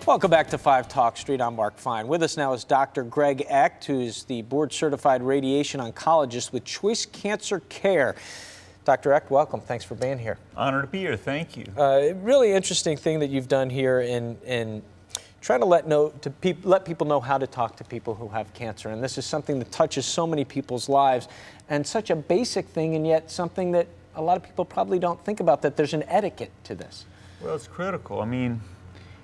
Welcome back to 5 Talk Street. I'm Mark Fine. With us now is Dr. Greg Echt, who's the board-certified radiation oncologist with Choice Cancer Care. Dr. Echt, welcome. Thanks for being here. Honored to be here. Thank you. Really interesting thing that you've done here in trying to let people know how to talk to people who have cancer. And this is something that touches so many people's lives, and such a basic thing, and yet something that a lot of people probably don't think about, that there's an etiquette to this. Well, it's critical. I mean,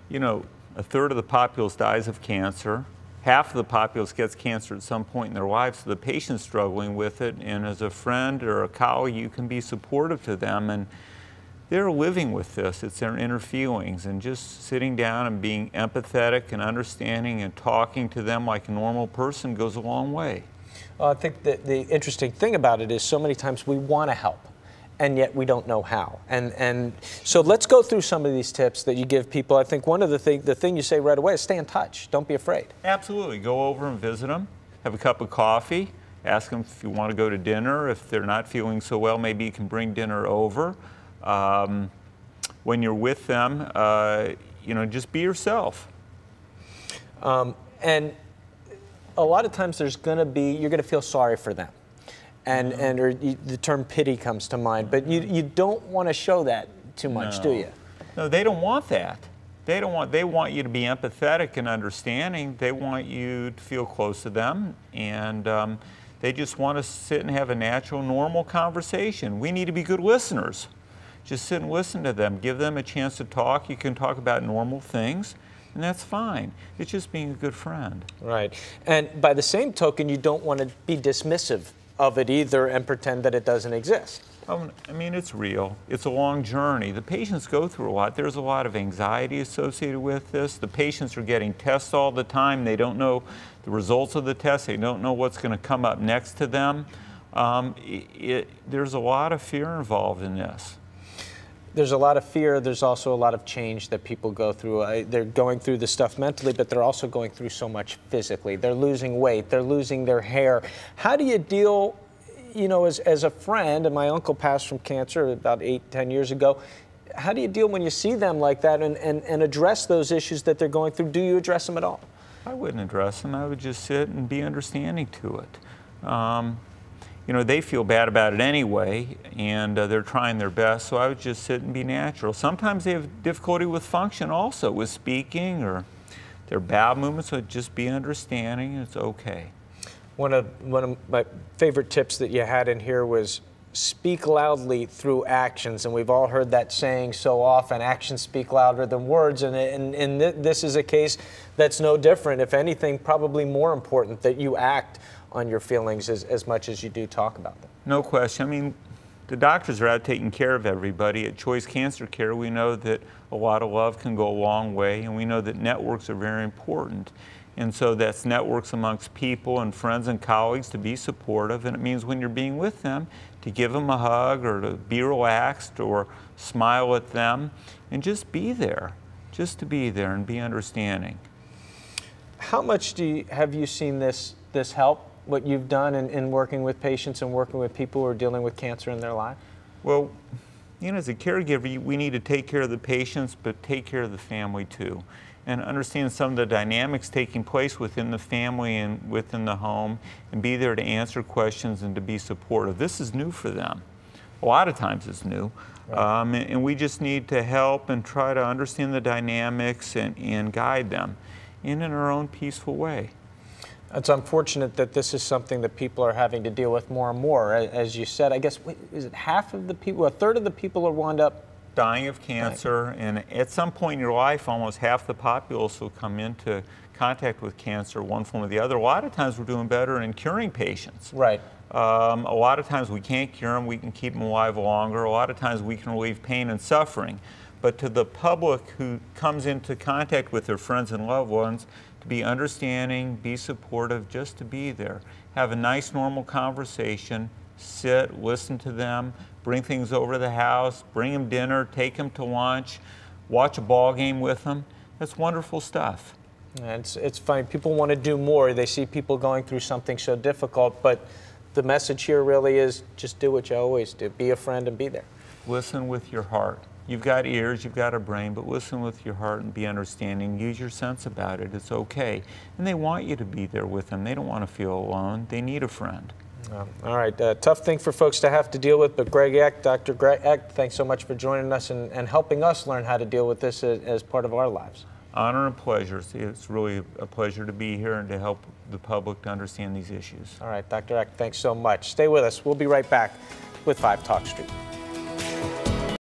you know, a third of the populace dies of cancer. Half of the populace gets cancer at some point in their life, so the patient's struggling with it, and as a friend or a colleague, you can be supportive to them, and they're living with this. It's their inner feelings, and just sitting down and being empathetic and understanding and talking to them like a normal person goes a long way. Well, I think that the interesting thing about it is so many times we want to help, and yet we don't know how. And so let's go through some of these tips that you give people. I think one of the thing you say right away is stay in touch. Don't be afraid. Absolutely. Go over and visit them. Have a cup of coffee. Ask them if you want to go to dinner. If they're not feeling so well, maybe you can bring dinner over. When you're with them, you know, just be yourself. And a lot of times you're going to feel sorry for them. The term pity comes to mind, but you don't want to show that too much, do you? No, they don't want that. They want you to be empathetic and understanding. They want you to feel close to them, and they just want to sit and have a natural, normal conversation. We need to be good listeners. Just sit and listen to them. Give them a chance to talk. You can talk about normal things, and that's fine. It's just being a good friend. Right. And by the same token, you don't want to be dismissive of it either and pretend that it doesn't exist. I mean, it's real. It's a long journey. The patients go through a lot. There's a lot of anxiety associated with this. The patients are getting tests all the time. They don't know the results of the tests. They don't know what's going to come up next to them. There's a lot of fear involved in this. There's a lot of fear. There's also a lot of change that people go through. They're going through the stuff mentally, but they're also going through so much physically. They're losing weight. They're losing their hair. How do you deal, you know, as a friend, and my uncle passed from cancer about 8-10 years ago, how do you deal when you see them like that and address those issues that they're going through? Do you address them at all? I wouldn't address them. I would just sit and be understanding to it. You know, they feel bad about it anyway, and they're trying their best, so I would just sit and be natural. Sometimes they have difficulty with function also, with speaking or their bowel movements, so just be understanding. It's okay. One of my favorite tips that you had in here was speak loudly through actions, and we've all heard that saying so often, actions speak louder than words, and this is a case that's no different. If anything, probably more important that you act on your feelings as much as you do talk about them. No question. I mean, the doctors are out taking care of everybody. At Choice Cancer Care, we know that a lot of love can go a long way, and we know that networks are very important. And so that's networks amongst people and friends and colleagues to be supportive, and it means when you're being with them, to give them a hug or to be relaxed or smile at them and just be there, just to be there and be understanding. How much have you seen this help? What you've done in working with patients and working with people who are dealing with cancer in their life? Well, you know, as a caregiver, we need to take care of the patients, but take care of the family too, and understand some of the dynamics taking place within the family and within the home, and be there to answer questions and to be supportive. This is new for them. A lot of times it's new. Right. And we just need to help and try to understand the dynamics and guide them in our own peaceful way. It's unfortunate that this is something that people are having to deal with more and more. As you said, I guess, is it half of the people, a third of the people are wound up dying of cancer, right. And at some point in your life, almost half the populace will come into contact with cancer, one form or the other. A lot of times we're doing better in curing patients. Right. A lot of times we can't cure them, we can keep them alive longer. A lot of times we can relieve pain and suffering. But to the public who comes into contact with their friends and loved ones, to be understanding, be supportive, just to be there. Have a nice, normal conversation, sit, listen to them, bring things over to the house, bring them dinner, take them to lunch, watch a ball game with them. That's wonderful stuff. It's funny. People want to do more. They see people going through something so difficult, but the message here really is just do what you always do. Be a friend and be there. Listen with your heart. You've got ears, you've got a brain, but listen with your heart and be understanding. Use your sense about it. It's okay. And they want you to be there with them. They don't want to feel alone. They need a friend. All right, tough thing for folks to have to deal with, but Greg Eck, Dr. Greg Eck, thanks so much for joining us and helping us learn how to deal with this as part of our lives. Honor and pleasure. It's really a pleasure to be here and to help the public to understand these issues. All right, Dr. Eck, thanks so much. Stay with us. We'll be right back with 5 Talk Street.